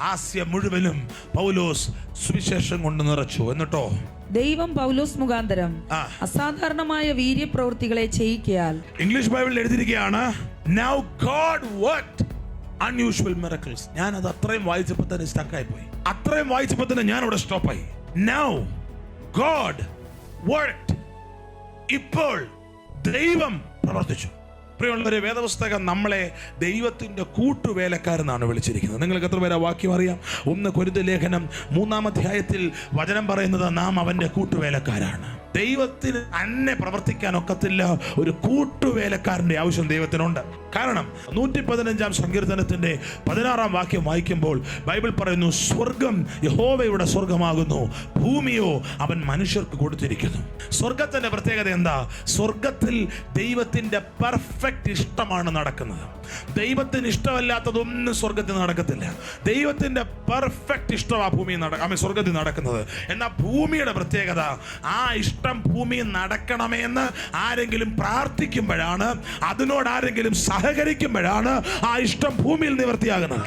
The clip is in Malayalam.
ആസ്യ മുഴുവനും പൗലോസ് സുവിശേഷം കൊണ്ട് നിറച്ചു. എന്നിട്ടോ ദൈവം പൗലോസ് മുഖാന്തരം അസാധാരണമായ വീര്യപ്രവൃത്തികളെ ചെയ്യിക്കയാൽ. ഇംഗ്ലീഷ് ബൈബിളിൽ എഴുതിയിരിക്കുകയാണ്, Now God worked unusual miracles. ഞാൻ അത് അത്രയും വായിച്ചപ്പോൾ തന്നെ സ്റ്റക്കായി പോയി. അത്രയും വായിച്ചപ്പോൾ തന്നെ ഞാൻ അവിടെ സ്റ്റോപ്പായി. Now God worked. ഇപ്പോൾ ദൈവം പ്രവർത്തിച്ചു. പ്രിയമുള്ളവരെ, വേദപുസ്തകം നമ്മളെ ദൈവത്തിന്റെ കൂട്ടുവേലക്കാരെന്നാണ് വിളിച്ചിരിക്കുന്നത്. നിങ്ങൾക്ക് എത്ര പേരാ വാക്യം അറിയാം? 1 കൊരിന്ത്യർ ലേഖനം 3-ാം അധ്യായത്തിൽ വചനം പറയുന്നത് നാം അവന്റെ കൂട്ടുവേലക്കാരാണ്. ദൈവത്തിന് തന്നെ പ്രവർത്തിക്കാൻ ഒക്കത്തില്ല, ഒരു കൂട്ടുവേലക്കാരന്റെ ആവശ്യം ദൈവത്തിനുണ്ട്. കാരണം 115-ാം സങ്കീർത്തനത്തിന്റെ 16-ാം വാക്യം വായിക്കുമ്പോൾ ബൈബിൾ പറയുന്നു, സ്വർഗം യഹോവയുടെ സ്വർഗമാകുന്നു, ഭൂമിയോ അവൻ മനുഷ്യർക്ക് കൊടുത്തിരിക്കുന്നു. സ്വർഗത്തിന്റെ പ്രത്യേകത എന്താ? സ്വർഗത്തിൽ ദൈവത്തിന്റെ പെർഫെക്റ്റ് ഇഷ്ടമാണ് നടക്കുന്നത്. ദൈവത്തിന് ഇഷ്ടമല്ലാത്തതൊന്നും സ്വർഗത്തിൽ നടക്കത്തില്ല. ദൈവത്തിന്റെ പെർഫെക്റ്റ് ഇഷ്ടമാണ് സ്വർഗത്തിൽ നടക്കുന്നത്. എന്നാൽ ഭൂമിയുടെ പ്രത്യേകത, ആ ഇഷ്ടം ഭൂമിയിൽ നടക്കണമേ എന്ന് ആരെങ്കിലും പ്രാർത്ഥിക്കുമ്പോഴാണ്, അതിനോട് ആരെങ്കിലും സഹകരിക്കുമ്പോഴാണ് ആ ഇഷ്ടം ഭൂമിയിൽ നിവർത്തിയാകുന്നത്.